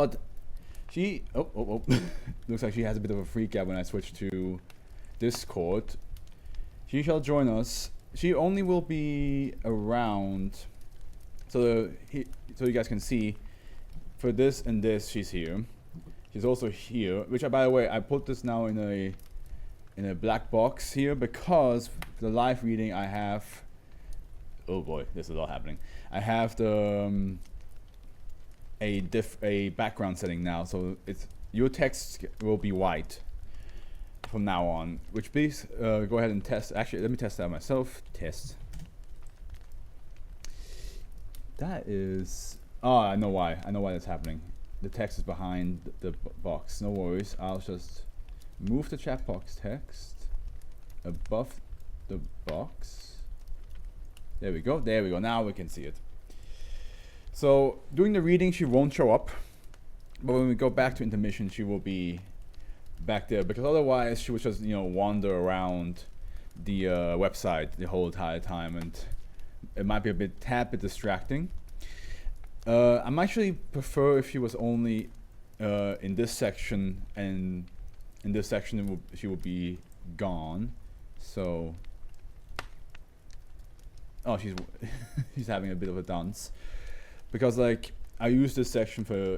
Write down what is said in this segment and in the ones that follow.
But she, looks like she has a bit of a freak out when I switch to Discord. She shall join us. She only will be around, so you guys can see, for this and this, she's here. She's also here, which by the way, I put this now in a black box here because the live reading I have, oh boy, this is all happening. I have the a background setting now, so it's your text will be white from now on. Which please go ahead and test. Actually, let me test that myself. Test. That is. Oh, I know why. I know why that's happening. The text is behind the box. No worries. I'll just move the chat box text above the box. There we go. There we go. Now we can see it. So during the reading, she won't show up, but when we go back to intermission, she will be back there, because otherwise she would just wander around the website the whole entire time, and it might be a tad bit distracting. I'm actually prefer if she was only in this section, and in this section she will be gone. So, oh, she's having a bit of a dance, because like I use this section for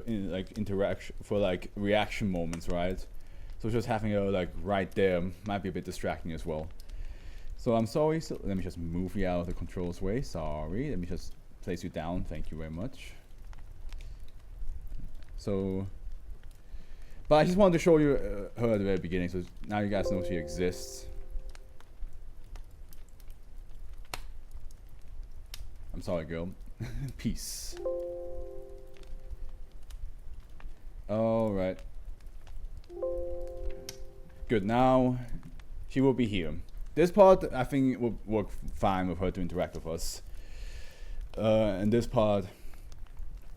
interaction, for like reaction moments, right? So just having her like right there might be a bit distracting as well. So I'm sorry. So let me just move you out of the controls way. Sorry. Let me just place you down. Thank you very much. So, but I just wanted to show you her at the very beginning, so now you guys know she exists. I'm sorry, girl. Peace. All right. Good. Now she will be here. This part I think will work fine with her to interact with us. And this part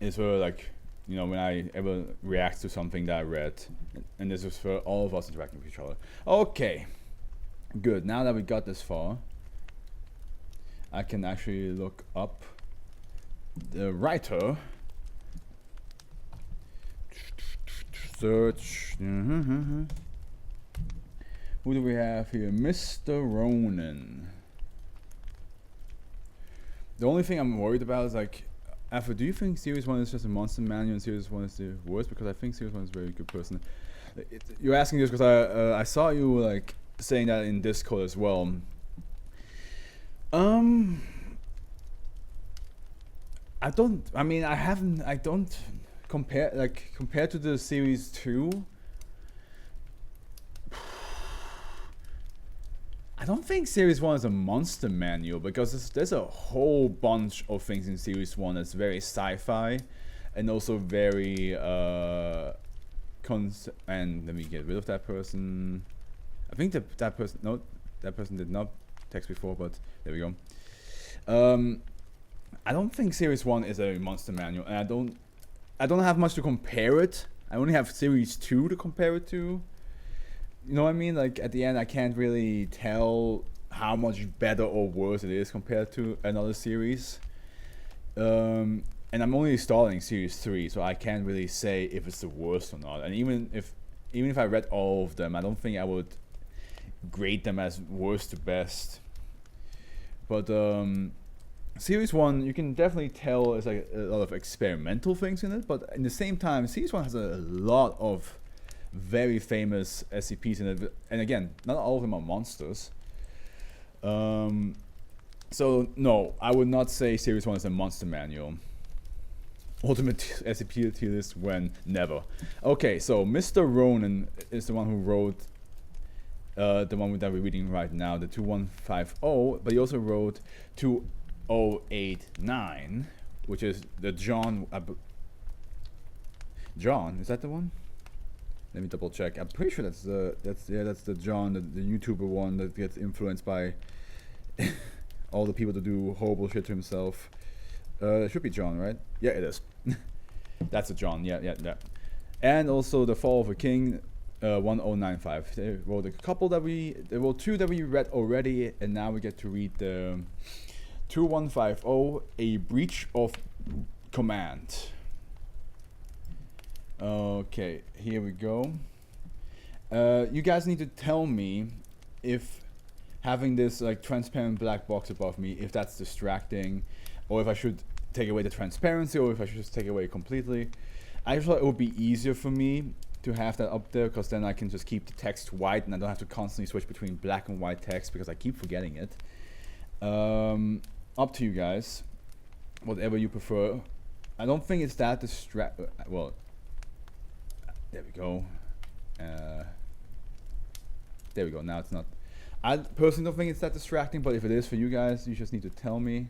is for like, when I ever react to something that I read, and this is for all of us interacting with each other. Okay. Good. Now that we got this far, I can actually look up the writer. Search. Who do we have here? Mr. Ronan. The only thing I'm worried about is like, Afro, do you think Series 1 is just a monster manual and Series 1 is the worst? Because I think Series 1 is a very good person. You're asking this because I saw you like saying that in Discord as well. I don't compare, compared to the Series 2, I don't think Series 1 is a monster manual, because there's a whole bunch of things in Series 1 that's very sci-fi and also very and let me get rid of that person. I think that person did not text before, but there we go. I don't think Series 1 is a monster manual, and I don't have much to compare it. I only have Series 2 to compare it to. You know what I mean? Like at the end, I can't really tell how much better or worse it is compared to another series. And I'm only starting Series 3, so I can't really say if it's the worst or not. And even if I read all of them, I don't think I would grade them as worst to best. But Series 1, you can definitely tell there's like a lot of experimental things in it, but in the same time, Series 1 has a lot of very famous SCPs in it, and again, not all of them are monsters. So no, I would not say Series 1 is a monster manual. Ultimate SCP tier list when never. Okay, so Mr. Ronan is the one who wrote the one that we're reading right now, the 2150, but he also wrote 2089, which is the John. John, is that the one? Let me double check. I'm pretty sure that's the John, the YouTuber one that gets influenced by all the people to do horrible shit to himself. It should be John, right? Yeah, it is. That's a John. Yeah. And also the Fall of a King, 1095. They wrote a couple there were two that we read already, and now we get to read the 2150, A Breach of Command. Okay, here we go. You guys need to tell me if having this like transparent black box above me, if that's distracting, or if I should take away the transparency, or if I should just take it away completely. I just thought it would be easier for me to have that up there, because then I can just keep the text white and I don't have to constantly switch between black and white text because I keep forgetting it. Up to you guys, whatever you prefer. I don't think it's that well, there we go. There we go. Now it's not. I personally don't think it's that distracting, but if it is for you guys, you just need to tell me.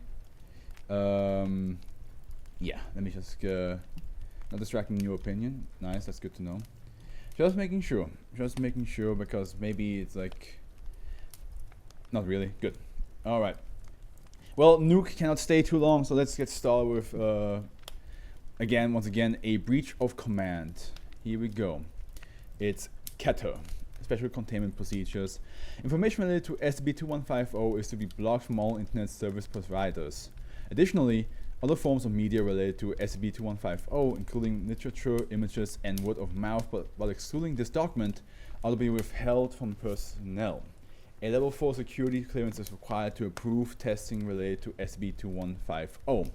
Yeah, let me just not distracting in your opinion. Nice, that's good to know. Just making sure. Just making sure, because maybe it's like not really good. All right. Well, Nuke cannot stay too long, so let's get started with once again, a breach of command. Here we go. It's Keter. Special containment procedures. Information related to SCP-2150 is to be blocked from all internet service providers. Additionally, other forms of media related to SCP-2150, including literature, images, and word of mouth, but while excluding this document, are to be withheld from personnel. A level 4 security clearance is required to approve testing related to SCP-2150.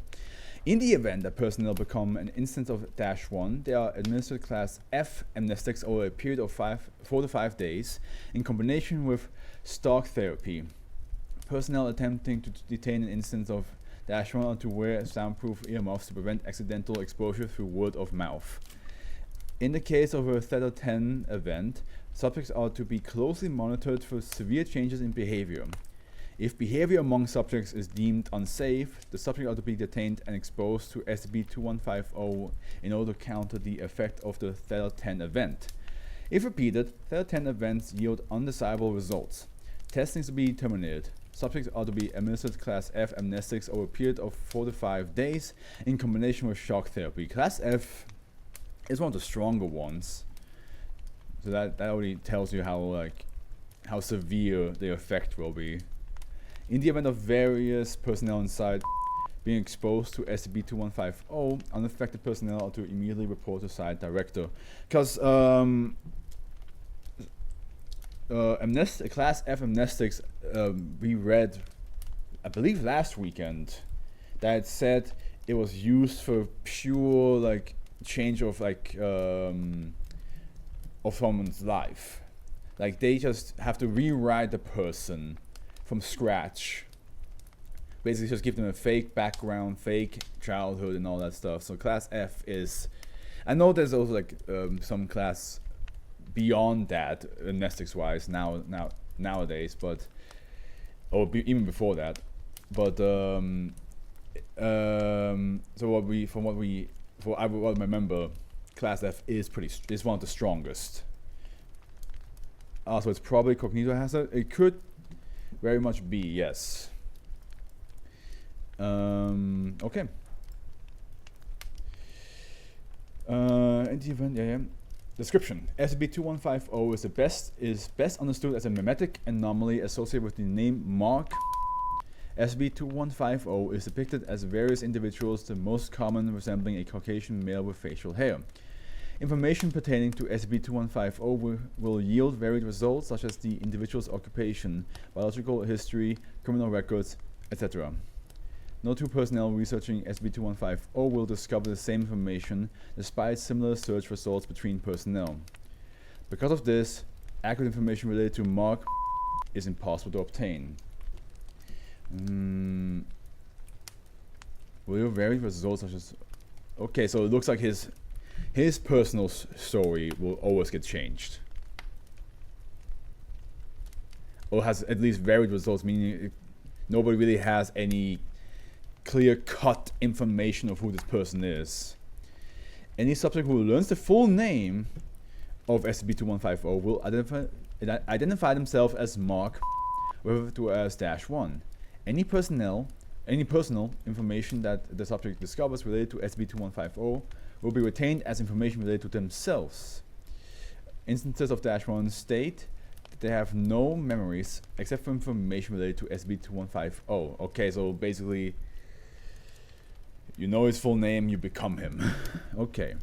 In the event that personnel become an instance of -1, they are administered Class F amnestics over a period of 4 to 5 days in combination with stock therapy. Personnel attempting to detain an instance of -1 are to wear soundproof earmuffs to prevent accidental exposure through word of mouth. In the case of a Theta 10 event, subjects are to be closely monitored for severe changes in behavior. If behavior among subjects is deemed unsafe, the subject are to be detained and exposed to SCP-2150 in order to counter the effect of the Theta 10 event. If repeated, Theta 10 events yield undesirable results. Testing is to be terminated. Subjects are to be administered Class F amnestics over a period of 4 to 5 days in combination with shock therapy. Class F is one of the stronger ones, so that already tells you how severe the effect will be. In the event of various personnel inside being exposed to SCP-2150, unaffected personnel are to immediately report to site director. Because Class F amnestics, we read, I believe last weekend, that it said it was used for pure like change of of someone's life. Like they just have to rewrite the person from scratch. Basically just give them a fake background, fake childhood and all that stuff. So Class F is, I know there's also like some class beyond that, amnestics wise nowadays, but even before that. But so what I remember, Class F is one of the strongest. So it's probably cognito hazard. It could very much be, yes. Okay. In the event, yeah. Description: SCP-2150 is best understood as a memetic anomaly associated with the name Mark. SCP-2150 is depicted as various individuals, the most common resembling a Caucasian male with facial hair. Information pertaining to SCP-2150 will yield varied results such as the individual's occupation, biological history, criminal records, etc. No two personnel researching SCP-2150 will discover the same information despite similar search results between personnel. Because of this, accurate information related to Mark is impossible to obtain. Will your varied results such as... Okay, so it looks like his personal story will always get changed. Or has at least varied results, meaning nobody really has any clear-cut information of who this person is. Any subject who learns the full name of SCP-2150 will identify themselves as Mark, referred to as -1. Any personal information that the subject discovers related to SCP-2150 will be retained as information related to themselves. Instances of -1 state that they have no memories except for information related to SCP-2150. Okay, so basically, you know his full name, you become him. Okay.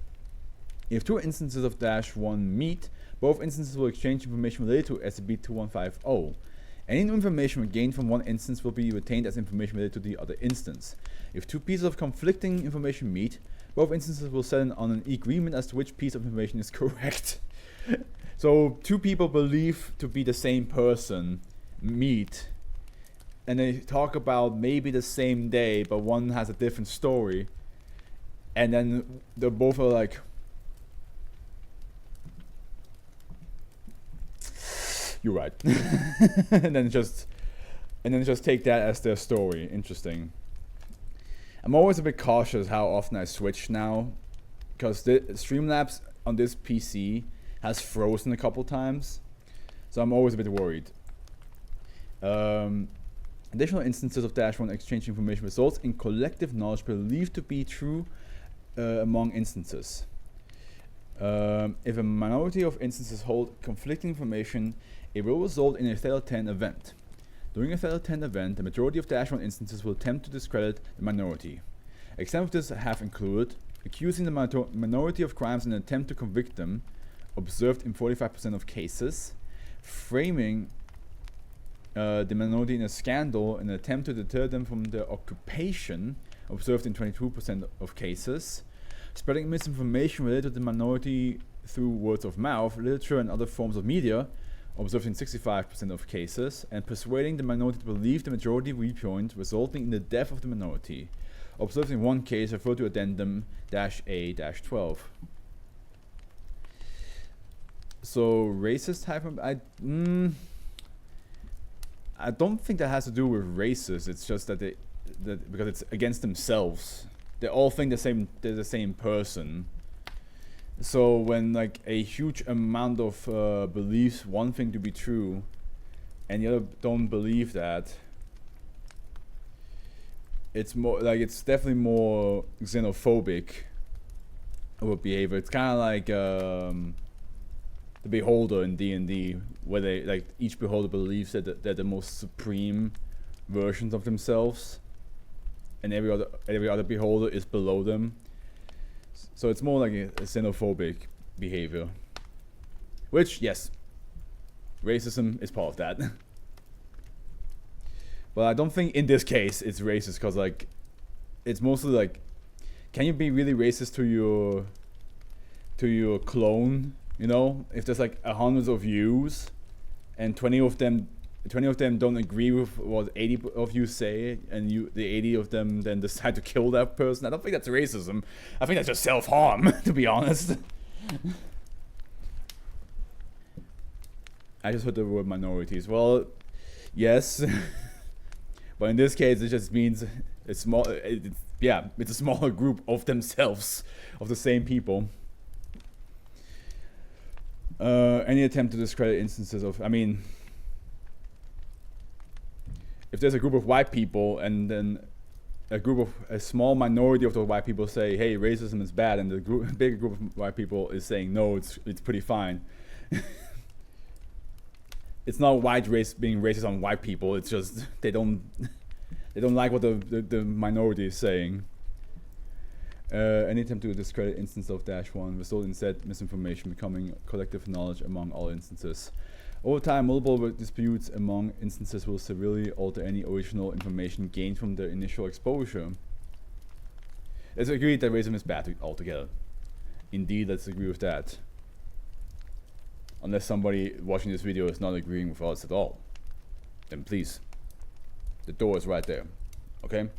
If two instances of -1 meet, both instances will exchange information related to SCP-2150. Any new information gained from one instance will be retained as information related to the other instance. If two pieces of conflicting information meet, both instances will settle on an agreement as to which piece of information is correct. So two people believe to be the same person meet, and they talk about maybe the same day, but one has a different story, and then they both are like, "You're right," and then just take that as their story. Interesting. I'm always a bit cautious how often I switch now, because the Streamlabs on this PC has frozen a couple times, so I'm always a bit worried. Additional instances of -1 exchange information results in collective knowledge believed to be true among instances. If a minority of instances hold conflicting information, it will result in a Theta 10 event. During a Theta 10 event, the majority of -1 instances will attempt to discredit the minority. Examples of this have included accusing the minority of crimes in an attempt to convict them, observed in 45% of cases, framing the minority in a scandal in an attempt to deter them from their occupation, observed in 22% of cases, spreading misinformation related to the minority through words of mouth, literature, and other forms of media, observed in 65% of cases, and persuading the minority to believe the majority viewpoint, resulting in the death of the minority, observed in one case referred to addendum -A-12. So racist type of I don't think that has to do with racist. It's just that because it's against themselves. They all think they're the same person. So when like a huge amount of believes one thing to be true, and the other don't believe that, it's more like it's definitely more xenophobic of a behavior. It's kind of like the beholder in D&D, where they like each beholder believes that they're the most supreme versions of themselves, and every other beholder is below them. So it's more like a xenophobic behavior, which, yes, racism is part of that. But I don't think in this case it's racist, because like it's mostly like, can you be really racist to your clone? You know, if there's like 100 of yous, and 20 of them don't agree with what 80 of you say, and the 80 of them then decide to kill that person, I don't think that's racism. I think that's just self-harm, to be honest. I just heard the word minorities. Well, yes, but in this case, it just means it's small. It's a smaller group of themselves, of the same people. Any attempt to discredit instances of, I mean, if there's a group of white people and then a small minority of those white people say, hey, racism is bad, and the bigger group of white people is saying, no, it's pretty fine. It's not white race being racist on white people. It's just they don't like what the minority is saying. Any attempt to discredit instance of -1 result in said misinformation becoming collective knowledge among all instances. Over time, multiple disputes among instances will severely alter any original information gained from their initial exposure. Let's agree that racism is bad altogether. Indeed, let's agree with that. Unless somebody watching this video is not agreeing with us at all, then please, the door is right there. Okay?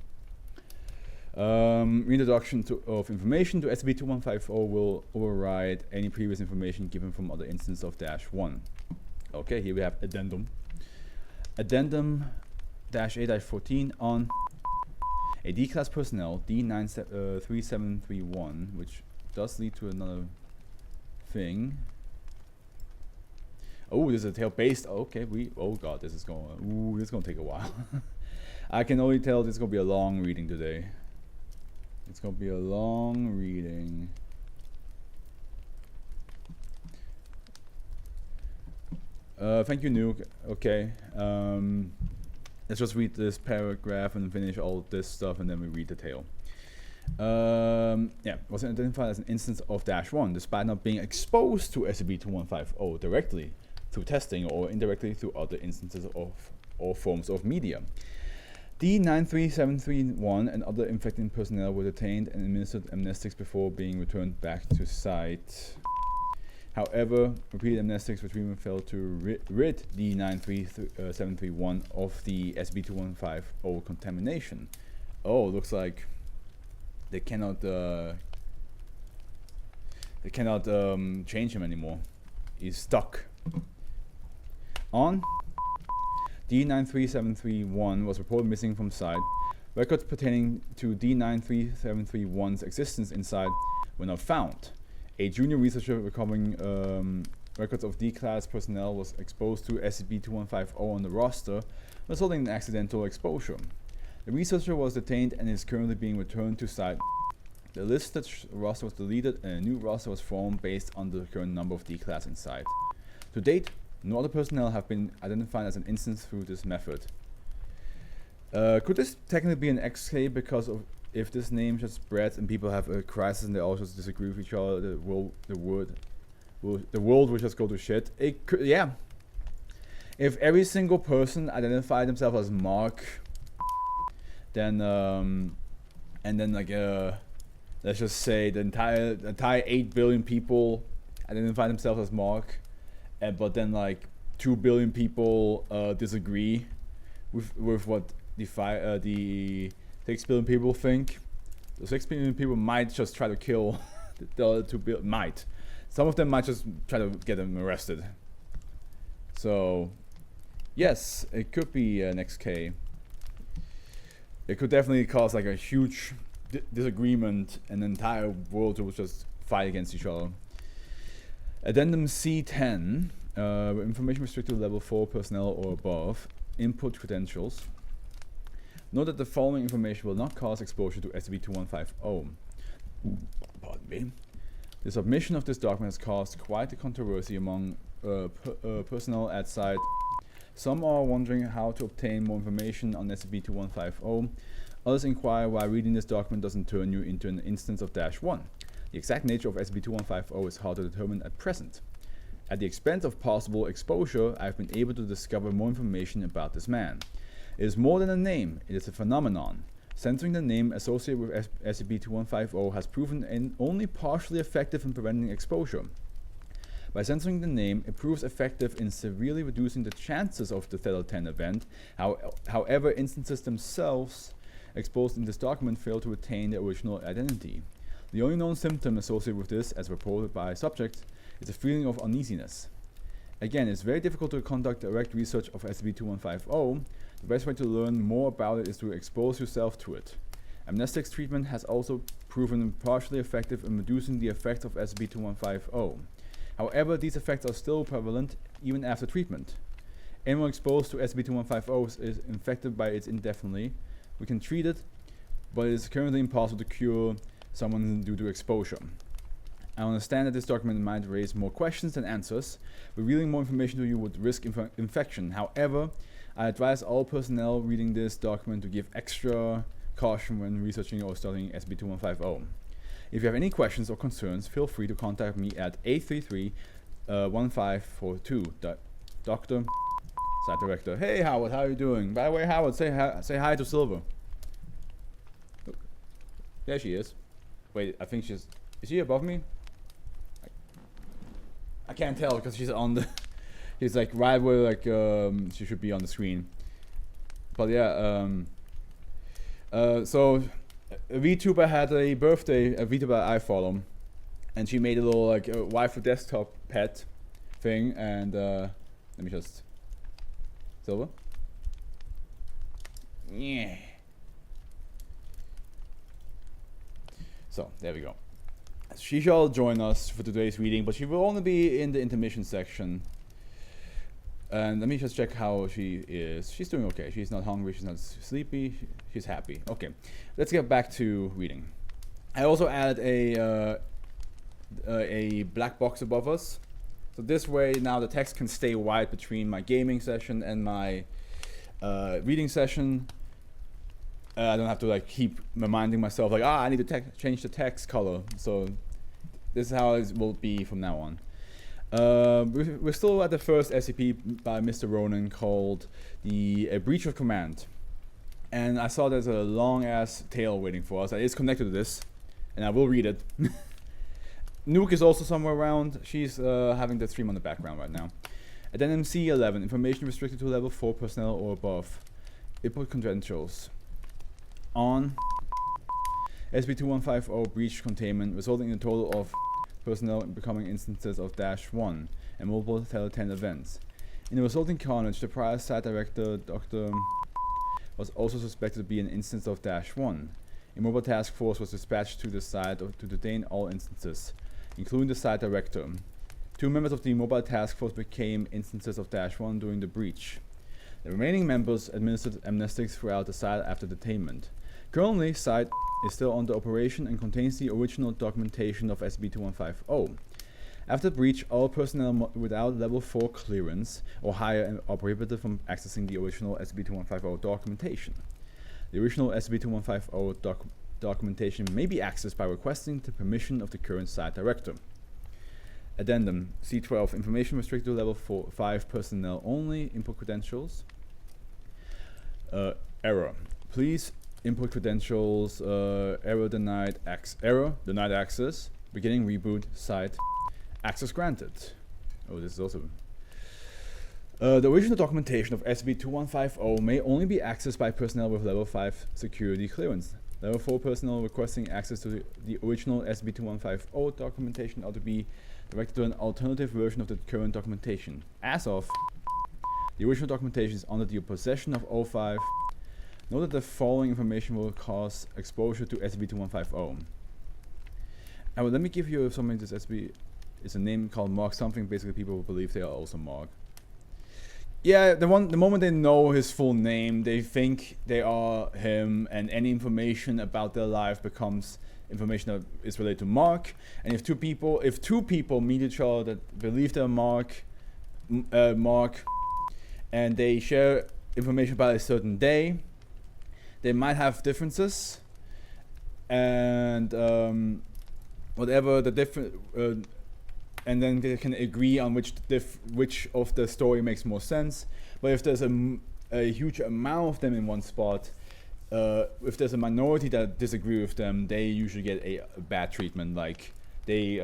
Reintroduction of information to SCP-2150 will override any previous information given from other instances of -1. Okay, here we have addendum. Addendum -A-14 on a D-class personnel D-3731, which does lead to another thing. Oh, this is a tale based. Okay, oh god, this is gonna take a while. I can only tell this is gonna be a long reading today. It's gonna be a long reading. Thank you, Nuke. Okay. Let's just read this paragraph and finish all this stuff, and then we read the tale. Yeah, was identified as an instance of -1, despite not being exposed to SCP-2150 directly through testing or indirectly through other instances of or forms of media. D-93731 and other infected personnel were detained and administered amnestics before being returned back to site. However, repeated amnestics retrieval failed to rid D-93731 of the SCP-2150 contamination. Oh, looks like they cannot change him anymore. He's stuck. On D-93731 was reported missing from site. Records pertaining to D-93731's existence inside were not found. A junior researcher recovering records of D-class personnel was exposed to SCP-2150 on the roster, resulting in accidental exposure. The researcher was detained and is currently being returned to site. The listed roster was deleted and a new roster was formed based on the current number of D-class inside. To date, no other personnel have been identified as an instance through this method. Could this technically be an XK because of if this name just spreads and people have a crisis and they all just disagree with each other, the world will just go to shit? It could, yeah. If every single person identified themselves as Mark, then and then like let's just say the entire 8 billion people identify themselves as Mark, but then like 2 billion people disagree with what the 6 billion people think. The 6 billion people might just try to kill the other 2 billion. Might. Some of them might just try to get them arrested. So, yes, it could be an XK. It could definitely cause like a huge disagreement and the entire world will just fight against each other. Addendum C10, information restricted level 4 personnel or above, input credentials. Note that the following information will not cause exposure to SCP-2150. Pardon me. The submission of this document has caused quite a controversy among personnel at site. Some are wondering how to obtain more information on SCP-2150. Others inquire why reading this document doesn't turn you into an instance of -1. The exact nature of SCP-2150 is hard to determine at present. At the expense of possible exposure, I have been able to discover more information about this man. It is more than a name, it is a phenomenon. Censoring the name associated with SCP-2150 has proven only partially effective in preventing exposure. By censoring the name, it proves effective in severely reducing the chances of the Theta 10 event. However, instances themselves exposed in this document fail to retain their original identity. The only known symptom associated with this, as reported by subjects, is a feeling of uneasiness. Again, it's very difficult to conduct direct research of SCP-2150. The best way to learn more about it is to expose yourself to it. Amnestics treatment has also proven partially effective in reducing the effects of SCP-2150. However, these effects are still prevalent even after treatment. Anyone exposed to SCP-2150 is infected by it indefinitely. We can treat it, but it is currently impossible to cure someone due to exposure. I understand that this document might raise more questions than answers. Revealing more information to you would risk infection. However, I advise all personnel reading this document to give extra caution when researching or studying SCP-2150. If you have any questions or concerns, feel free to contact me at 833-1542. Dr. Site Director. Hey Howard, how are you doing? By the way, Howard, say hi to Silver. There she is. Wait, I think is she above me? I can't tell because she's on the she's like right where like she should be on the screen. But yeah, so VTuber had a birthday, a VTuber I follow, and she made a little like waifu desktop pet thing, and let me just Silver. Yeah. So there we go. She shall join us for today's reading, but she will only be in the intermission section. And let me just check how she is. She's doing okay. She's not hungry. She's not sleepy. She's happy. Okay, let's get back to reading. I also added a black box above us, so this way now the text can stay white between my gaming session and my reading session. I don't have to like keep reminding myself like, I need to change the text color. So this is how it will be from now on. We're still at the first SCP by Mr. Ronan called the Breach of Command. And I saw there's a long ass tale waiting for us. It's connected to this, and I will read it. Nuke is also somewhere around. She's having the stream on the background right now. Addendum C11, information restricted to level 4 personnel or above. Input credentials. On SCP-2150 breach containment, resulting in a total of personnel becoming instances of -1 and multiple Tele-10 events. In the resulting carnage, the prior site director, Dr. was also suspected to be an instance of -1. A mobile task force was dispatched to the site to detain all instances, including the site director. 2 members of the mobile task force became instances of -1 during the breach. The remaining members administered amnestics throughout the site after detainment. Currently, site is still under operation and contains the original documentation of SCP-2150. After the breach, all personnel without level 4 clearance or higher are prohibited from accessing the original SCP-2150 documentation. The original SCP-2150 documentation may be accessed by requesting the permission of the current site director. Addendum C12, information restricted to level 5 personnel only. Input credentials. Error. Please input credentials. Error denied access. Beginning reboot. Site. Access granted. Oh, this is also. The original documentation of SCP-2150 may only be accessed by personnel with level 5 security clearance. Level 4 personnel requesting access to the original SCP-2150 documentation ought to be directed to an alternative version of the current documentation. As of, the original documentation is under the possession of O5. Note that the following information will cause exposure to SCP-2150. And let me give you something. This SCP is a name called Mark something. Basically, people will believe they are also Mark. Yeah, the moment they know his full name, they think they are him, and any information about their life becomes information that is related to Mark. And if two people meet each other that believe they're Mark, and they share information about a certain day, they might have differences, and whatever the different. And then they can agree on which of the story makes more sense. But if there's a huge amount of them in one spot, if there's a minority that disagree with them, they usually get a bad treatment. Like they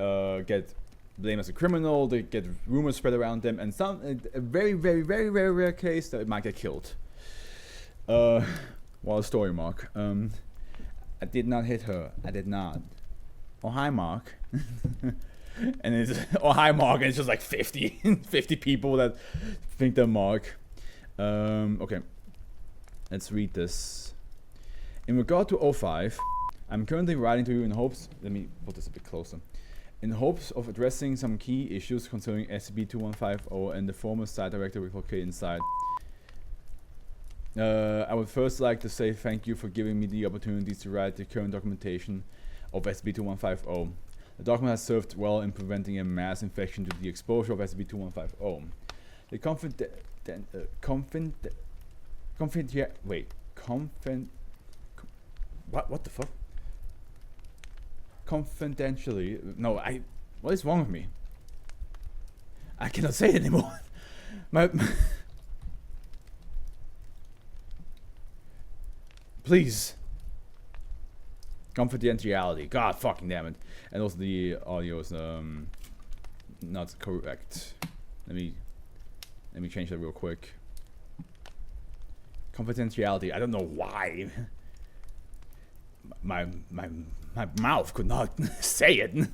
get blamed as a criminal, they get rumors spread around them, and a very, very, very, very rare case that it might get killed. Well, story, Mark. I did not hit her. I did not. Oh, hi, Mark. And it's hi Mark, and it's just like 50 people that think they're Mark. Okay, let's read this. In regard to O5, I'm currently writing to you in hopes. Let me put this a bit closer. In hopes of addressing some key issues concerning SCP-2150 and the former site director located inside. I would first like to say thank you for giving me the opportunity to write the current documentation of SCP-2150. The document has served well in preventing a mass infection due to the exposure of SCP-2150. What the fuck? Confidentially, no, what is wrong with me? I cannot say it anymore. Please. Confidentiality. God fucking damn it. And also the audio is not correct. Let me change that real quick. Confidentiality. I don't know why. My mouth could not say it.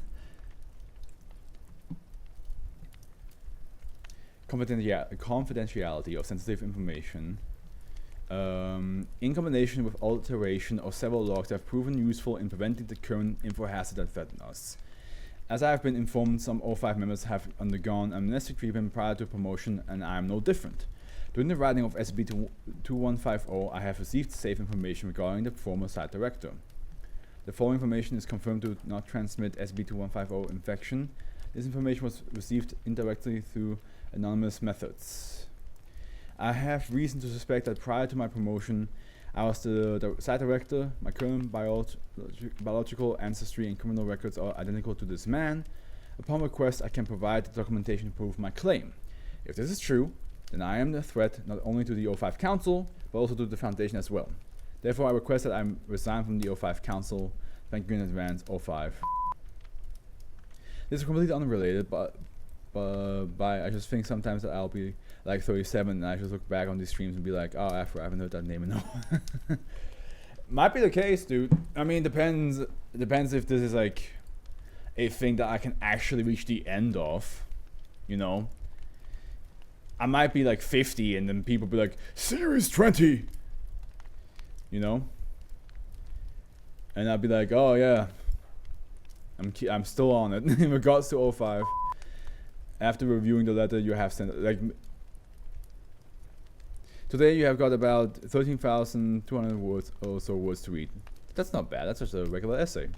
Confidentiality of sensitive information. In combination with alteration of several logs have proven useful in preventing the current info hazard that threaten us. As I have been informed, some O5 members have undergone amnestic treatment prior to promotion, and I am no different. During the writing of SCP-2150, I have received safe information regarding the former site director. The following information is confirmed to not transmit SCP-2150 infection. This information was received indirectly through anonymous methods. I have reason to suspect that prior to my promotion, I was the site director. My current biological ancestry and criminal records are identical to this man. Upon request, I can provide the documentation to prove my claim. If this is true, then I am a threat not only to the O5 Council, but also to the Foundation as well. Therefore, I request that I resign from the O5 Council. Thank you in advance, O5. This is completely unrelated, but I just think sometimes that I'll be like 37 and I just look back on these streams and be like, oh, Afro, I haven't heard that name in a while. Might be the case, dude. I mean, depends if this is like a thing that I can actually reach the end of, you know. I might be like 50 and then people be like, Series 20, you know. And I'll be like, oh yeah, I'm still on it. In regards to O5, after reviewing the letter you have sent, like, today you have got about 13,200 words or so words to read. That's not bad. That's just a regular essay.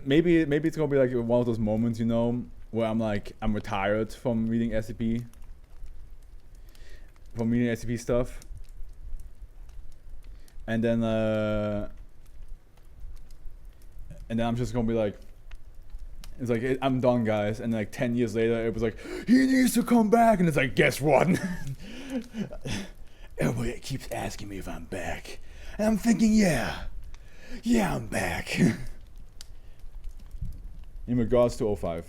Maybe it's gonna be like one of those moments, you know, where I'm retired from reading SCP, stuff, and then I'm just gonna be like, it's like, I'm done, guys. And like 10 years later, it was like, he needs to come back, and it's like, guess what? Everybody keeps asking me if I'm back, and I'm thinking, yeah, I'm back. In regards to O5,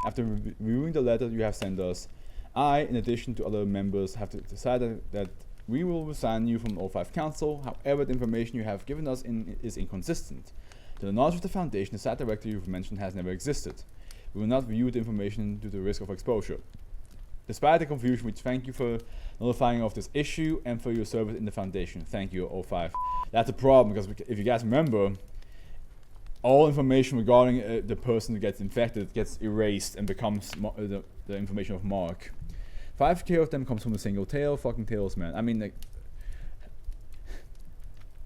after reviewing the letter you have sent us, I, in addition to other members, have decided that we will resign you from O5 Council. However, the information you have given us is inconsistent. To the knowledge of the Foundation, the site director you've mentioned has never existed. We will not view the information due to the risk of exposure. Despite the confusion, we thank you for notifying of this issue and for your service in the Foundation. Thank you, O5. That's a problem, because if you guys remember, all information regarding the person who gets infected gets erased and becomes the information of Mark. 5k of them comes from a single tail. Fucking tails, man. I mean, like,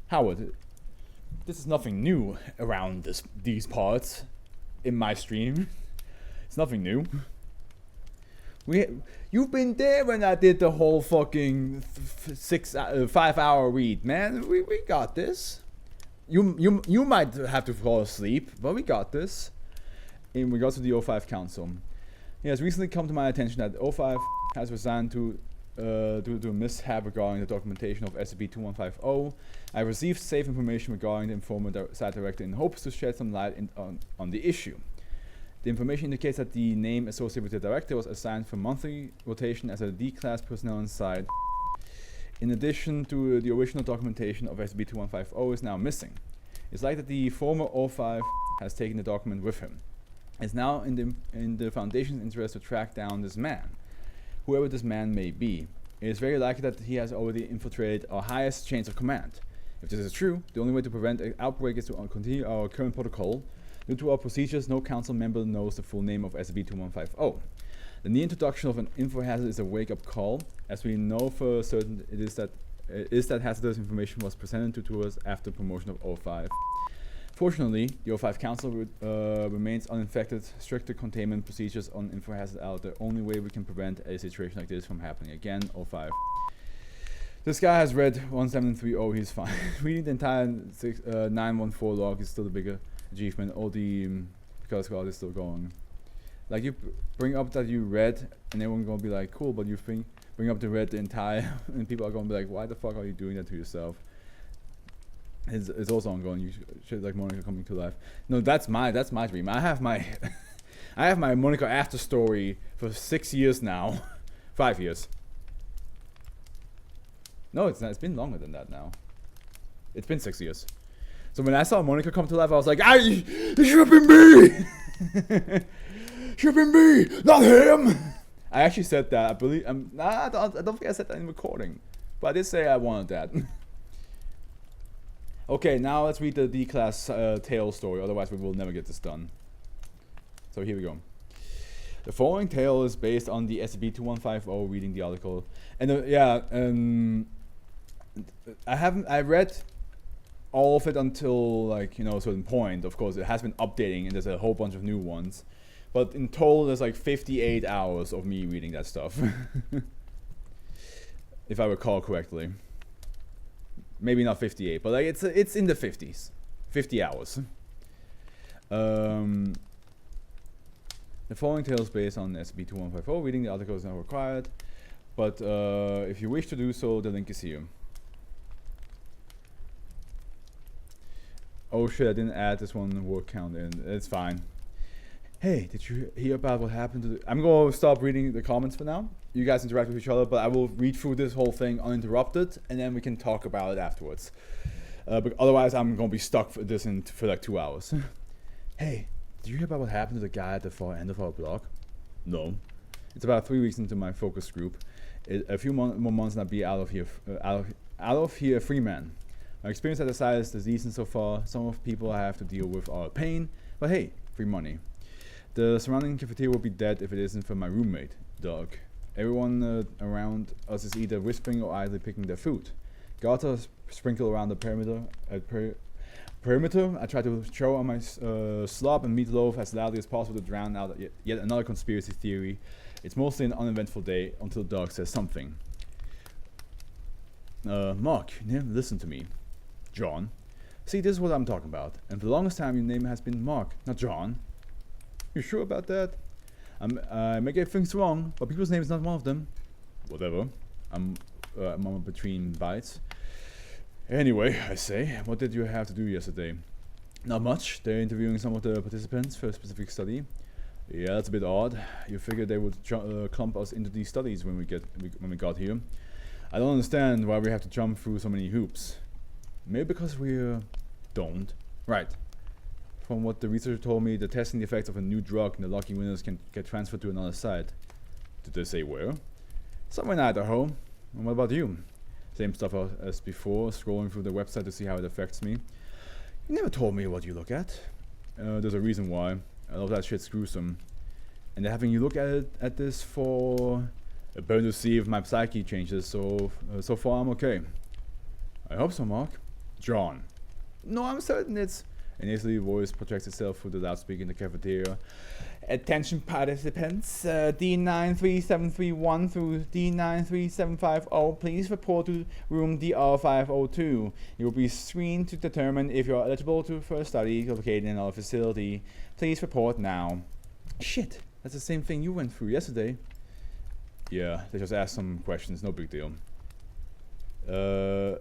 Howard, this is nothing new around these parts in my stream. It's nothing new. You've been there when I did the whole fucking 5 hour read, man. We got this. You might have to fall asleep, but we got this. In regards to the O5 Council, it has recently come to my attention that O5 has resigned due to a mishap regarding the documentation of SCP-2150. I received safe information regarding the informer site director in hopes to shed some light on the issue. The information indicates that the name associated with the director was assigned for monthly rotation as a D-class personnel on site. In addition to the original documentation of SCP-2150 is now missing. It's like that the former O5 has taken the document with him. It's now in the Foundation's interest to track down this man, whoever this man may be. It is very likely that he has already infiltrated our highest chains of command. If this is true, the only way to prevent an outbreak is to continue our current protocol. Due to our procedures, no council member knows the full name of SCP-2150. The near introduction of an info hazard is a wake-up call, as we know for certain it is that hazardous information was presented to us after promotion of O5. Fortunately, the O5 Council remains uninfected. Stricter containment procedures on info hazard are the only way we can prevent a situation like this from happening again. O5. This guy has read 1730, he's fine. Reading the entire 914 log is still a bigger achievement. All the because God is still going. Like, you bring up that you read, and everyone's gonna be like, cool, but you bring up the read the entire, and people are gonna be like, why the fuck are you doing that to yourself? It's also ongoing. You should like Monica coming to life. No, that's my dream. I have my Monica after story for 6 years now, 5 years. No, it's not. It's been longer than that now. It's been 6 years. So when I saw Monica come to life, I was like, it should have been me. Should have been me, not him. I actually said that. I believe. I don't think I said that in recording, but I did say I wanted that. Okay, now let's read the D-class tale story. Otherwise, we will never get this done. So here we go. The following tale is based on the SCP-2150 reading the article, and I read all of it until, like, a certain point. Of course, it has been updating, and there's a whole bunch of new ones. But in total, there's like 58 hours of me reading that stuff. if I recall correctly. Maybe not 58, but like it's in the 50s. 50 hours. The following tale is based on SCP-2154. Reading the article is not required, but if you wish to do so, the link is here. Oh shit, I didn't add this one word count in. It's fine. Hey, did you hear about what happened to the... I'm going to stop reading the comments for now. You guys interact with each other, but I will read through this whole thing uninterrupted, and then we can talk about it afterwards. But otherwise, I'm going to be stuck for this for like 2 hours. Hey, did you hear about what happened to the guy at the far end of our block? No. It's about 3 weeks into my focus group. A few more months and I'll be out of here, free man. My experience at the site is decent so far. Some of the people I have to deal with are a pain, but hey, free money. The surrounding cafeteria will be dead if it isn't for my roommate, Doug. Everyone around us is either whispering or idly picking their food. Guards are sprinkled around the perimeter. I try to throw on my slop and meatloaf as loudly as possible to drown out yet another conspiracy theory. It's mostly an uneventful day until Doug says something. Mark, you never listen to me. John. See, this is what I'm talking about. And for the longest time, your name has been Mark, not John. You sure about that? I may get things wrong, but people's name is not one of them. Whatever. I'm between bites. Anyway, I say, what did you have to do yesterday? Not much. They're interviewing some of the participants for a specific study. Yeah, that's a bit odd. You figured they would clump us into these studies when we got here. I don't understand why we have to jump through so many hoops. Maybe because we don't. Right. From what the researcher told me, the testing the effects of a new drug and the lucky winners can get transferred to another site. Did they say where? Somewhere in Idaho. And what about you? Same stuff as before, scrolling through the website to see how it affects me. You never told me what you look at. There's a reason why. A lot of that shit's gruesome. And they're having you look at this for a burn to see if my psyche changes, so far I'm okay. I hope so, Mark. John. No, I'm certain it's... An easily voice projects itself through the loudspeaker in the cafeteria. Attention participants, D93731 through D93750, please report to room DR502. You will be screened to determine if you are eligible for a study located in our facility. Please report now. Shit, that's the same thing you went through yesterday. Yeah, they just asked some questions, no big deal.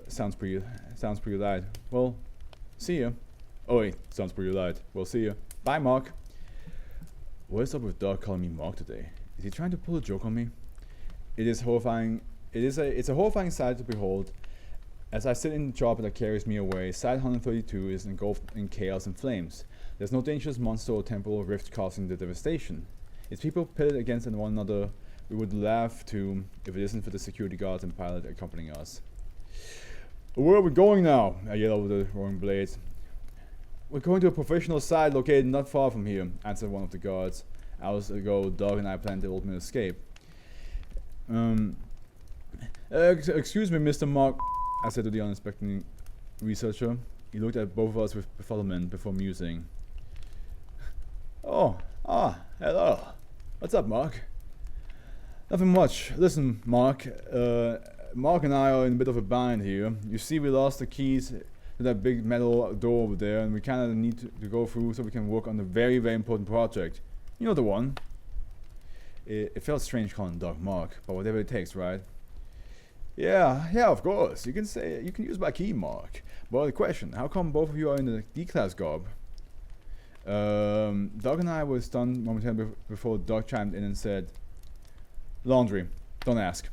Sounds pretty light. Well, see ya. Oh wait, sounds pretty light. Well, see ya. Bye, Mark. What is up with Doug calling me Mark today? Is he trying to pull a joke on me? It is horrifying. It's a horrifying sight to behold. As I sit in the chopper that carries me away, Site 132 is engulfed in chaos and flames. There's no dangerous monster or temporal rift causing the devastation. It's people pitted against one another. We would laugh too if it isn't for the security guards and pilot accompanying us. Where are we going now? I yell over the roaring blades. We're going to a professional site located not far from here, answered one of the guards. Hours ago, Doug and I planned the ultimate escape. Excuse me, Mr. Mark, I said to the unsuspecting researcher. He looked at both of us with befuddlement before musing. Hello. What's up, Mark? Nothing much. Listen, Mark. Mark and I are in a bit of a bind here. You see, we lost the keys to that big metal door over there, and we kind of need to go through so we can work on the very, very important project. You know the one. It felt strange calling Doug Mark, but whatever it takes, right? Yeah, of course. You can use my key, Mark. But the question, how come both of you are in the D-class garb? Doug and I were stunned momentarily before Doug chimed in and said, laundry, don't ask.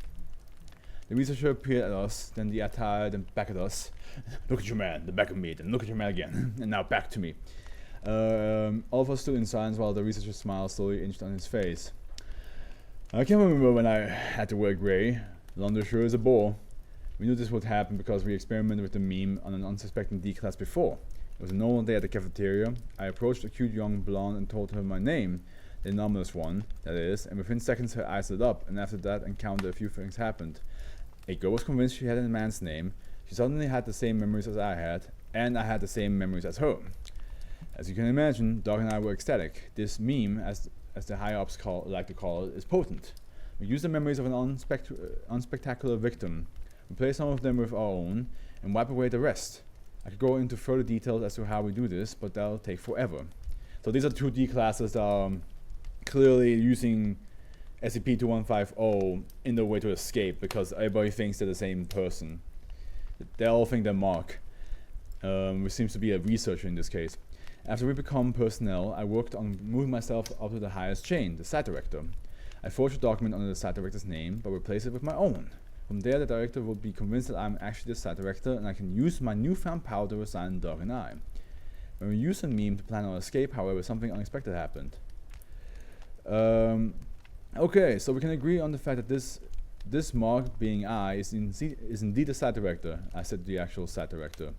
The researcher appeared at us, then the attire, then back at us. Look at your man, the back of me, then look at your man again, and now back to me. All of us stood in silence while the researcher's smile slowly inched on his face. I can't remember when I had to wear grey. London sure is a bore. We knew this would happen because we experimented with the meme on an unsuspecting D-class before. It was a normal day at the cafeteria. I approached a cute young blonde and told her my name, the anomalous one, that is, and within seconds her eyes lit up, and after that encounter a few things happened. A girl was convinced she had a man's name. She suddenly had the same memories as I had, and I had the same memories as her. As you can imagine, Doug and I were ecstatic. This meme, as the high-ups like to call it, is potent. We use the memories of an unspectacular victim, replace some of them with our own, and wipe away the rest. I could go into further details as to how we do this, but that'll take forever. So these are 2D classes that are clearly using SCP-2150 in the way to escape, because everybody thinks they're the same person. They all think they're Mark, which seems to be a researcher in this case. After we become personnel, I worked on moving myself up to the highest chain, the site director. I forged a document under the site director's name, but replaced it with my own. From there, the director will be convinced that I'm actually the site director, and I can use my newfound power to assign the dog and I. When we used a meme to plan our escape, however, something unexpected happened. Okay, so we can agree on the fact that this Mark, being I, is indeed the site director. I said the actual site director.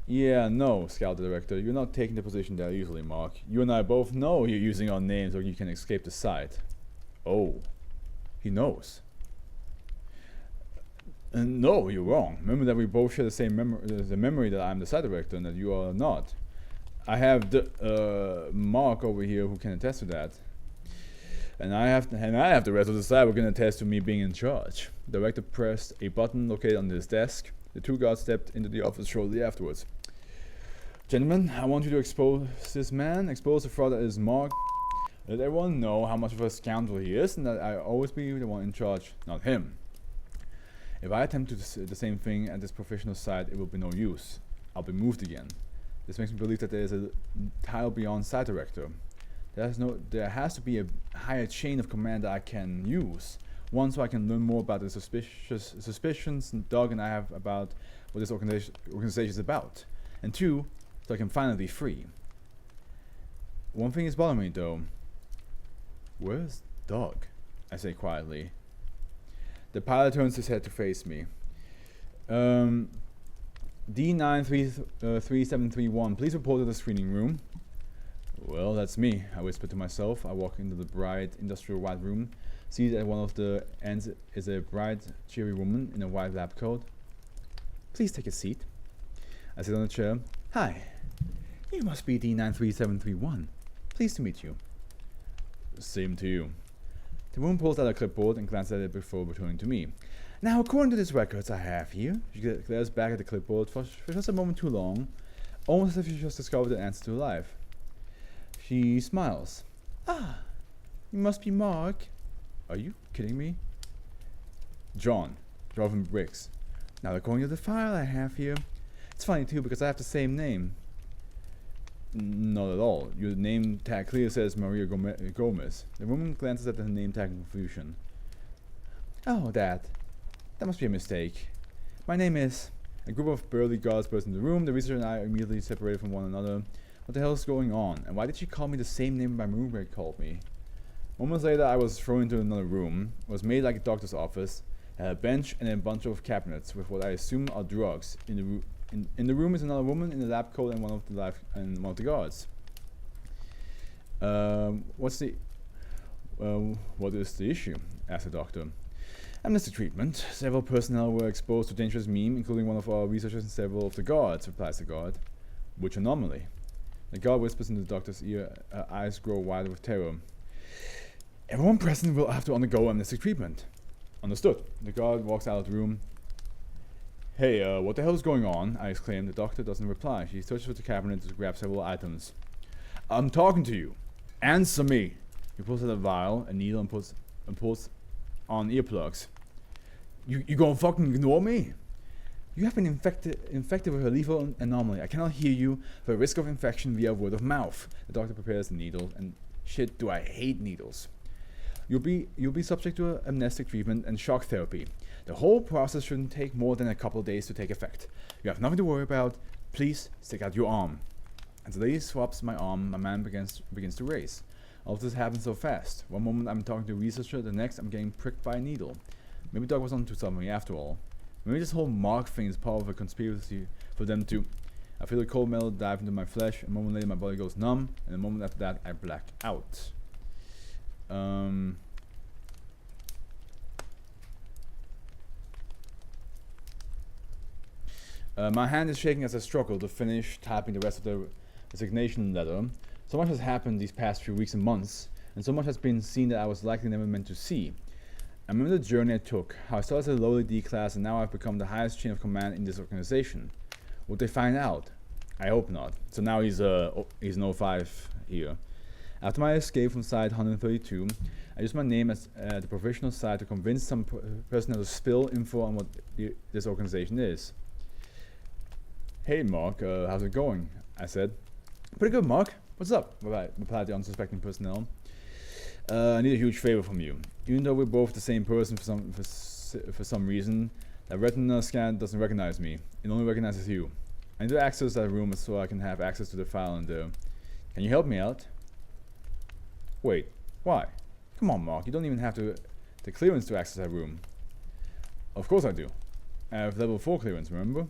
Yeah, no, Scout Director, you're not taking the position that easily, Mark. You and I both know you're using our names or you can escape the site. Oh, he knows. No, you're wrong. Remember that we both share the same memory that I'm the site director and that you are not. I have the Mark over here who can attest to that. And I have the rest of the site who can attest to me being in charge. The director pressed a button located on his desk. The 2 guards stepped into the office shortly afterwards. Gentlemen, I want you to expose this man, expose the fraud that is Mark. Let everyone know how much of a scoundrel he is, and that I always be the one in charge, not him. If I attempt to do the same thing at this professional site, it will be no use. I'll be moved again. This makes me believe that there is a tile beyond site director. There has to be a higher chain of command that I can use. One, so I can learn more about the suspicions Doug and I have about what this organization is about. And 2, so I can finally be free. One thing is bothering me though. Where's Doug? I say quietly. The pilot turns his head to face me. D93731, please report to the screening room. Well, that's me, I whisper to myself. I walk into the bright industrial white room. See at one of the ends is a bright, cheery woman in a white lab coat. Please take a seat. I sit on a chair. Hi, you must be D93731. Pleased to meet you. Same to you. The woman pulls out a clipboard and glances at it before returning to me. Now, according to these records I have here, she glares back at the clipboard for just a moment too long, almost as if she just discovered the answer to life. She smiles. Ah, you must be Mark. Are you kidding me? John from Bricks. Now, according to the file I have here, it's funny too because I have the same name. Not at all. Your name tag clearly says Maria Gomez. The woman glances at the name tag in confusion. Oh, that must be a mistake. My name is... A group of burly guards burst into the room. The researcher and I immediately separated from one another. What the hell is going on? And why did she call me the same name my roommate called me? Moments later, I was thrown into another room. It was made like a doctor's office. It had a bench and a bunch of cabinets with what I assume are drugs. In the room is another woman in a lab coat and one of the guards. What is the issue? Asked the doctor. Amnesty treatment. Several personnel were exposed to dangerous meme, including one of our researchers and several of the guards, replies the guard. Which anomaly? The guard whispers in the doctor's ear, her eyes grow wider with terror. Everyone present will have to undergo amnesty treatment. Understood. The guard walks out of the room. Hey, what the hell is going on? I exclaim. The doctor doesn't reply. She searches for the cabinet to grab several items. I'm talking to you. Answer me. He pulls out a vial, a needle, and pulls on earplugs. You gonna fucking ignore me? You have been infected with a lethal anomaly. I cannot hear you for a risk of infection via word of mouth. The doctor prepares the needle, and shit, do I hate needles. You'll be subject to amnestic treatment and shock therapy. The whole process shouldn't take more than a couple of days to take effect. You have nothing to worry about. Please stick out your arm. As the lady swaps my arm, my man begins to race. All of this happens so fast. One moment I'm talking to a researcher, the next I'm getting pricked by a needle. Maybe Doug was onto something after all. Maybe this whole Mark thing is part of a conspiracy for them to... I feel a cold metal dive into my flesh. A moment later my body goes numb, and a moment after that I black out. My hand is shaking as I struggle to finish typing the rest of the resignation letter. So much has happened these past few weeks and months. and so much has been seen that I was likely never meant to see. I remember the journey I took, how I started as a lowly D class and now I've become the highest chain of command in this organization. Would they find out? I hope not. So now he's an 05 here. After my escape from Site 132, I used my name as the professional side to convince some personnel to spill info on what this organization is. Hey Mark, how's it going? I said. Pretty good, Mark. What's up? Replied the unsuspecting personnel. I need a huge favor from you. Even though we're both the same person for some reason, that retina scan doesn't recognize me. It only recognizes you. I need to access that room so I can have access to the file in there. Can you help me out? Wait, why? Come on, Mark, you don't even have the clearance to access that room. Of course I do. I have level 4 clearance, remember?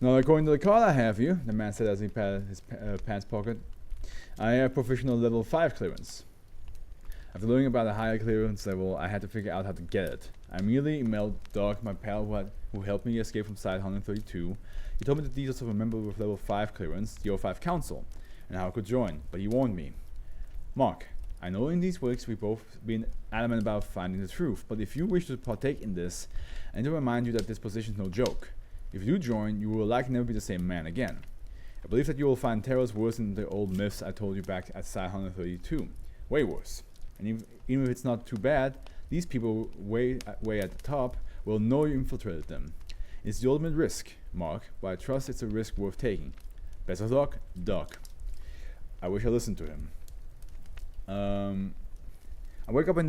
Now, according to the card I have here, the man said as he patted his pants pocket, I have professional level 5 clearance. After learning about a higher clearance level, I had to figure out how to get it. I immediately emailed Doug, my pal who helped me escape from Site 132. He told me the details of a member with level 5 clearance, the 05 Council, and how I could join, but he warned me. Mark, I know in these weeks we've both been adamant about finding the truth, but if you wish to partake in this, I need to remind you that this position is no joke. If you do join, you will likely never be the same man again. I believe that you will find terrors worse than the old myths I told you back at Site 132. Way worse. And even if it's not too bad, these people way at the top will know you infiltrated them. It's the ultimate risk, Mark, but I trust it's a risk worth taking. Best of luck, Doc. I wish I listened to him. I wake up I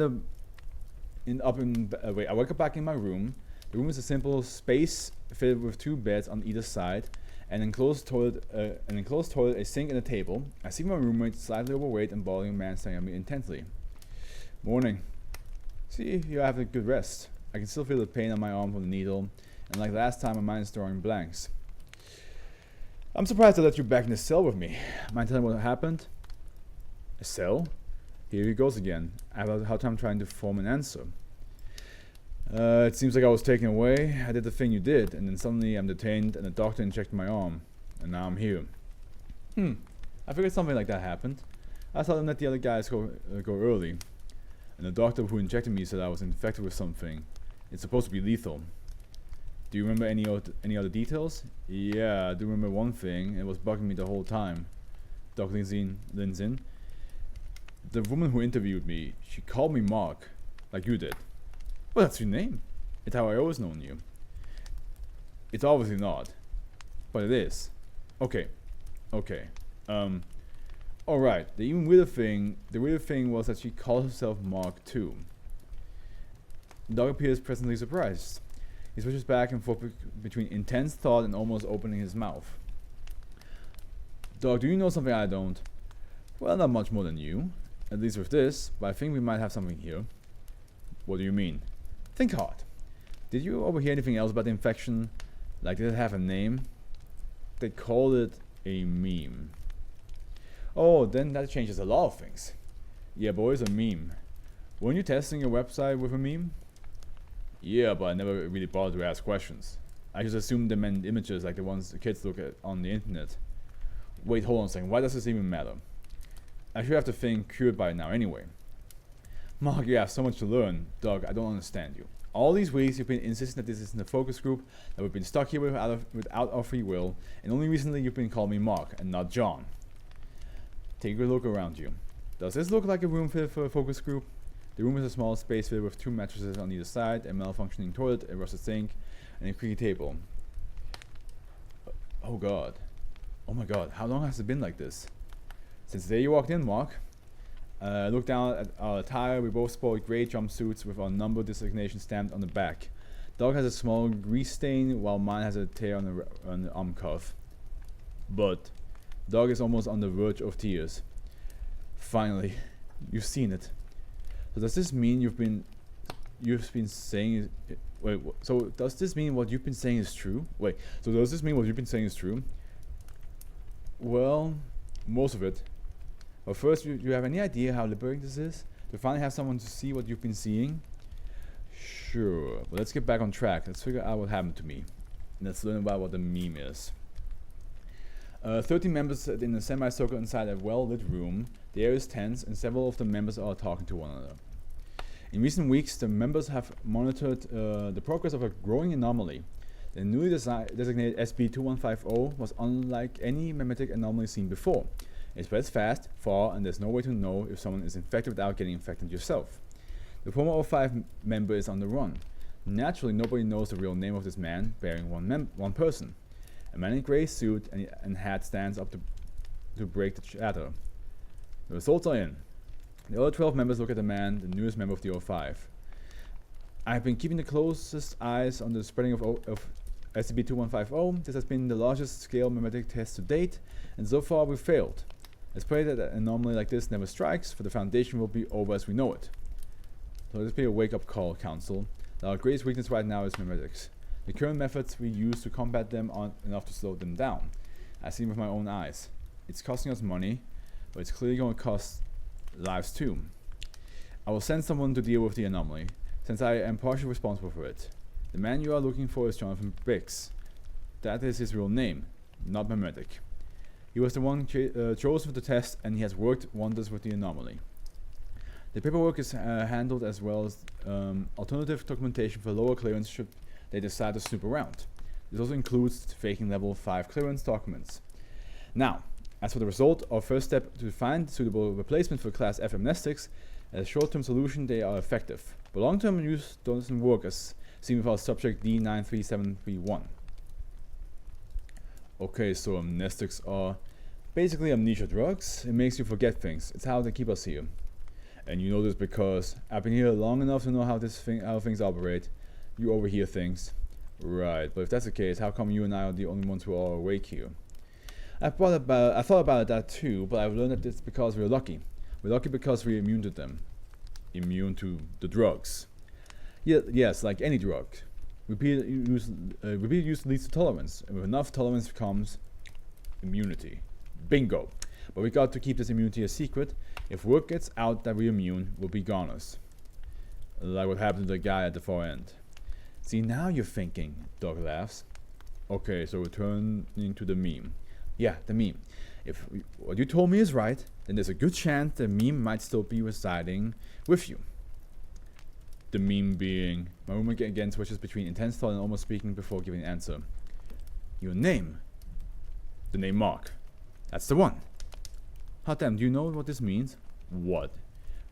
wake up back in my room. The room is a simple space fitted with 2 beds on either side, an enclosed toilet, a sink, and a table. I see my roommate, slightly overweight and balding man, staring at me intently. Morning. See, you have a good rest. I can still feel the pain on my arm from the needle, and like last time, my mind is drawing blanks. I'm surprised I let you back in the cell with me. Mind telling what happened? A cell? Here he goes again. I have a hard time trying to form an answer. It seems like I was taken away. I did the thing you did, and then suddenly I'm detained, and the doctor injected my arm, and now I'm here. I figured something like that happened. I thought I let the other guys go early, and the doctor who injected me said I was infected with something. It's supposed to be lethal. Do you remember any other details? Yeah, I do remember one thing. It was bugging me the whole time. Dr. Linzin. The woman who interviewed me, she called me Mark, like you did. Well, that's your name. It's how I always known you. It's obviously not, but it is. Okay. Alright, the weirder thing was that she called herself Mark too. Doug appears presently surprised. He switches back and forth between intense thought and almost opening his mouth. Doug, do you know something I don't? Well, not much more than you. At least with this, but I think we might have something here. What do you mean? Think hard. Did you overhear anything else about the infection? Like, did it have a name? They called it a meme. Oh, then that changes a lot of things. Yeah, boys, a meme. Weren't you testing your website with a meme? Yeah, but I never really bothered to ask questions. I just assumed they meant images like the ones the kids look at on the internet. Wait, hold on a second. Why does this even matter? I should have the thing cured by now anyway. Mark, you have so much to learn. Doug, I don't understand you. All these weeks you've been insisting that this isn't a focus group, that we've been stuck here without our free will, and only recently you've been calling me Mark and not John. Take a good look around you. Does this look like a room fit for a focus group? The room is a small space filled with 2 mattresses on either side, a malfunctioning toilet, a rusted sink, and a creaky table. Oh god. Oh my god, how long has it been like this? Since the day you walked in, Mark. Look down at our attire. We both sport gray jumpsuits with our number designation stamped on the back. Doug has a small grease stain, while mine has a tear on the arm cuff. But Doug is almost on the verge of tears. Finally, you've seen it. So does this mean you've been saying? Wait. So does this mean what you've been saying is true? Wait. So does this mean what you've been saying is true? Well, most of it. But first, do you have any idea how liberating this is? To finally have someone to see what you've been seeing? Sure, but let's get back on track. Let's figure out what happened to me. And let's learn about what the meme is. 13 members in a semicircle inside a well-lit room. The air is tense, and several of the members are talking to one another. In recent weeks, the members have monitored the progress of a growing anomaly. The newly designated SCP-2150 was unlike any memetic anomaly seen before. It spreads fast, far, and there's no way to know if someone is infected without getting infected yourself. The former 05 member is on the run. Naturally, nobody knows the real name of this man, bearing one person. A man in a grey suit and hat stands up to break the chatter. The results are in. The other 12 members look at the man, the newest member of the 05. I have been keeping the closest eyes on the spreading of SCP-2150. This has been the largest scale memetic test to date, and so far we've failed. Let's pray that an anomaly like this never strikes, for the Foundation will be over as we know it. So let's be a wake-up call, Council. Our greatest weakness right now is memetics. The current methods we use to combat them aren't enough to slow them down. I've seen with my own eyes. It's costing us money, but it's clearly going to cost lives too. I will send someone to deal with the anomaly, since I am partially responsible for it. The man you are looking for is Jonathan Briggs. That is his real name, not memetic. He was the one chosen for the test, and he has worked wonders with the anomaly. The paperwork is handled, as well as alternative documentation for lower clearance should they decide to snoop around. This also includes faking level 5 clearance documents. Now, as for the result, our first step to find suitable replacement for Class F amnestics, as a short-term solution they are effective, but long-term use doesn't work, as seen with our subject D93731. Okay, so amnestics are basically amnesia drugs. It makes you forget things. It's how they keep us here. And you know this because I've been here long enough to know how things operate. You overhear things. Right, but if that's the case, how come you and I are the only ones who are awake here? I thought about that too, but I've learned that it's because we're lucky. We're lucky because we're immune to them. Immune to the drugs. Yes, like any drug. Repeated use leads to tolerance, and with enough tolerance comes immunity. Bingo! But we got to keep this immunity a secret. If word gets out that we're immune, we'll be goners. Like what happened to the guy at the far end. See, now you're thinking, Doug laughs. Okay, so returning to the meme. Yeah, the meme. If what you told me is right, then there's a good chance the meme might still be residing with you. The meme being, my roommate again switches between intense thought and almost speaking before giving an answer. Your name. The name Mark. That's the one. Hot damn, do you know what this means? What?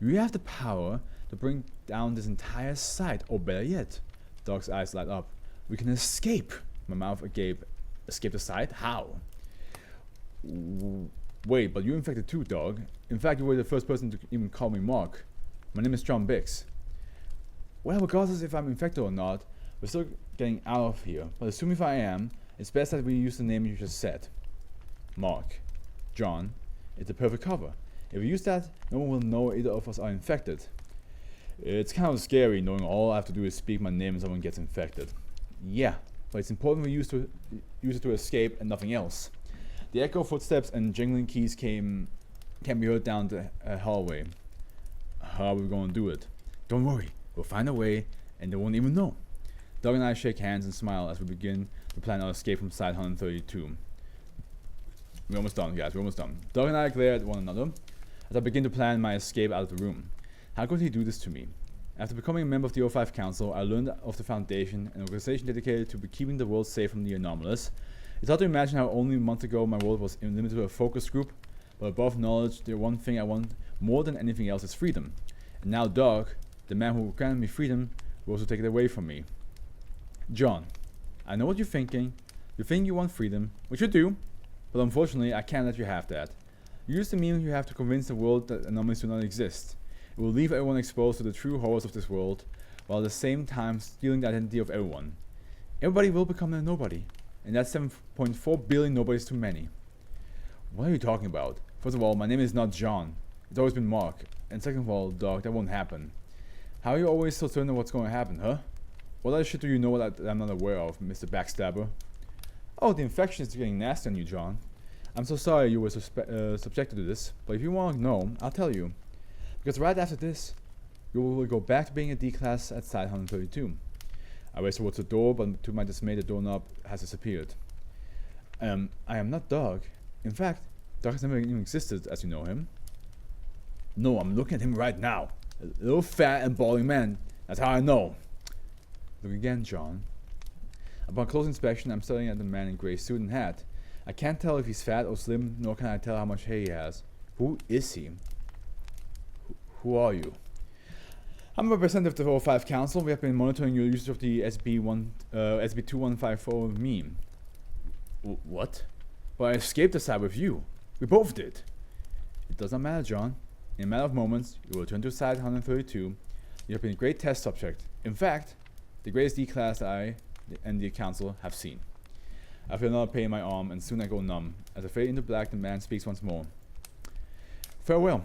You have the power to bring down this entire site, or better yet. Dog's eyes light up. We can escape. My mouth agape. Escape the site? How? Wait, but you infected too, dog. In fact, you were the first person to even call me Mark. My name is John Biggs. Well, regardless if I'm infected or not, we're still getting out of here. But assuming if I am, it's best that we use the name you just said. Mark. John. It's the perfect cover. If we use that, no one will know either of us are infected. It's kind of scary knowing all I have to do is speak my name and someone gets infected. Yeah, but it's important we use it to escape and nothing else. The echo of footsteps and jingling keys can be heard down the hallway. How are we going to do it? Don't worry, we'll find a way and they won't even know. Doug and I shake hands and smile as we begin to plan our escape from Site 132. We're almost done, guys, we're almost done. Doug and I glare at one another as I begin to plan my escape out of the room. How could he do this to me? After becoming a member of the O5 Council, I learned of the Foundation, an organization dedicated to keeping the world safe from the anomalous. It's hard to imagine how only a month ago my world was limited to a focus group, but above knowledge, the one thing I want more than anything else is freedom. And now Doug, the man who granted me freedom, will also take it away from me. John, I know what you're thinking. You think you want freedom, which you do, but unfortunately I can't let you have that. You use the meme you have to convince the world that anomalies do not exist. It will leave everyone exposed to the true horrors of this world, while at the same time stealing the identity of everyone. Everybody will become a nobody, and that's 7.4 billion nobodies too many. What are you talking about? First of all, my name is not John. It's always been Mark. And second of all, dog, that won't happen. How are you always so certain of what's going to happen, huh? What other shit do you know that I'm not aware of, Mr. Backstabber? Oh, the infection is getting nasty on you, John. I'm so sorry you were subjected to this, but if you want to know, I'll tell you. Because right after this, you will go back to being a D-class at Site 132. I race towards the door, but to my dismay, the doorknob has disappeared. I am not Doug. In fact, Doc has never even existed as you know him. No, I'm looking at him right now. A little fat and balding man. That's how I know. Look again, John. Upon close inspection, I'm staring at the man in gray suit and hat. I can't tell if he's fat or slim, nor can I tell how much hair he has. Who is he? Who are you? I'm a representative of the 405 Council. We have been monitoring your usage of the SCP-2154 meme. What? But I escaped the site with you. We both did. It does not matter, John. In a matter of moments, you will return to Site 132. You have been a great test subject. In fact, the greatest D-class I and the Council have seen. I feel another pain in my arm, and soon I go numb. As I fade into black, the man speaks once more. Farewell,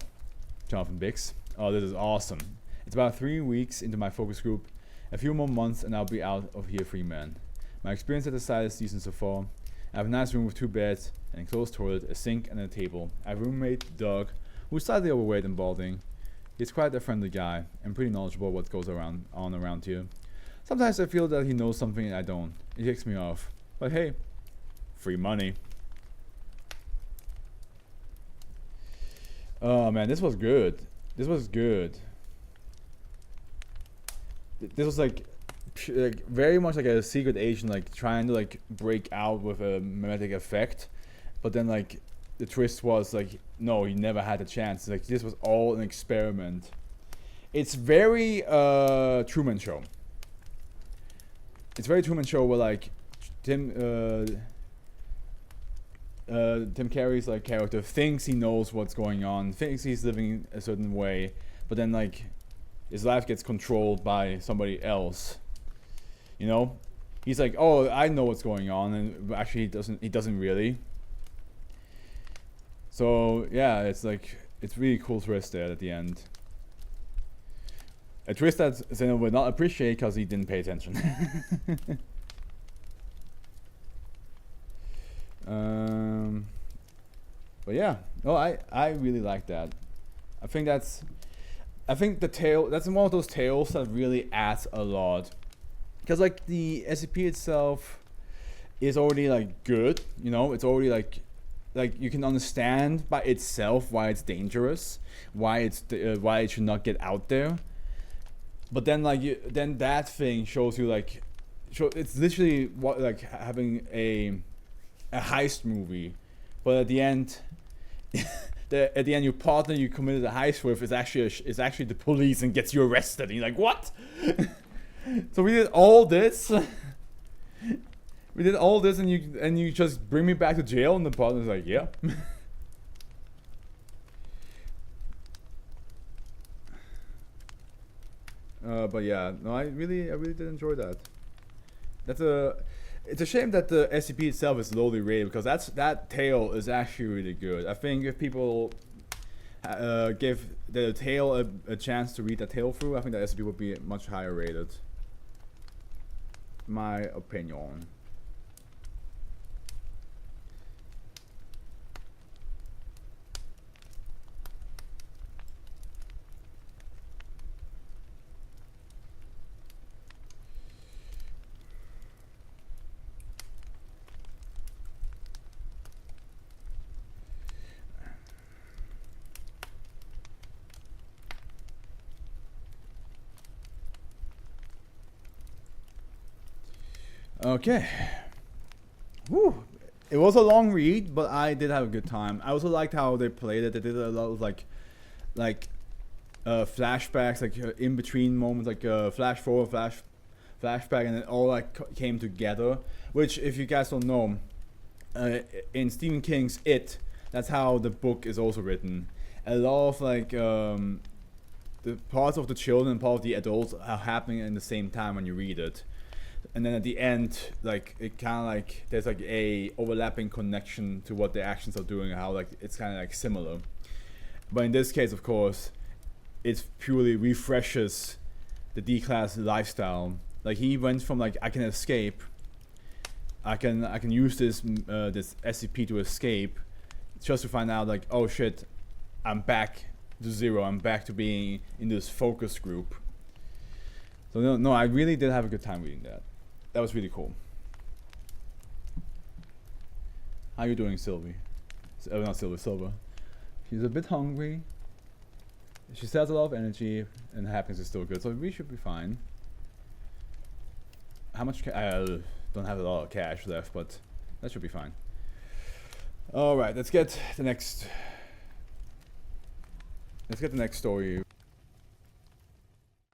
Jonathan Bix. Oh, this is awesome. It's about 3 weeks into my focus group. A few more months and I'll be out of here free man. My experience at the site is decent so far. I have a nice room with 2 beds, an enclosed toilet, a sink and a table. I have a roommate, Doug, who's slightly overweight and balding. He's quite a friendly guy and pretty knowledgeable what goes on around here. Sometimes I feel that he knows something I don't. It kicks me off. But hey, free money. Oh man, this was good. This was good. This was like very much like a secret agent, like trying to like break out with a mimetic effect, but then like the twist was like no, he never had a chance. Like this was all an experiment. It's very Truman Show. It's very Truman Show where like Tim Carrey's like character thinks he knows what's going on, thinks he's living a certain way, but then like his life gets controlled by somebody else. You know, he's like, oh, I know what's going on, and actually he doesn't really. So yeah, it's like it's really cool twist there at the end. A twist that Zeno would not appreciate because he didn't pay attention. But yeah, no, I really like that. I think the tale, that's one of those tales that really adds a lot. Because like the SCP itself is already like good, you know, it's already like you can understand by itself why it's dangerous, why it should not get out there. But then like then that thing shows you like, it's literally what like having a heist movie, but at the end, your partner you committed a heist with is actually the police and gets you arrested. And you're like, what? So we did all this. We did all this, and you just bring me back to jail, and the partner's like, yeah. But yeah, no, I really did enjoy that. It's a shame that the SCP itself is lowly rated, because that tale is actually really good. I think if people give the tale a chance to read the tale through, I think the SCP would be much higher rated. My opinion. Okay. Whew. It was a long read, but I did have a good time. I also liked how they played it. They did a lot of like flashbacks, like in between moments, like flash forward, flashback, and it all like came together. Which, if you guys don't know, in Stephen King's It, that's how the book is also written. A lot of like the parts of the children and part of the adults are happening in the same time when you read it. And then at the end, like it kind of like there's like a overlapping connection to what the actions are doing, and how like it's kind of like similar. But in this case, of course, it purely refreshes the D-class lifestyle. Like he went from like I can escape, I can use this this SCP to escape, just to find out like, oh shit, I'm back to zero. I'm back to being in this focus group. So no, I really did have a good time reading that. That was really cool. How you doing, Sylvie? Not silver, silver. She's a bit hungry. She still has a lot of energy, and happiness is still good, so we should be fine. How much? I don't have a lot of cash left, but that should be fine. All right, let's get the next. Let's get the next story.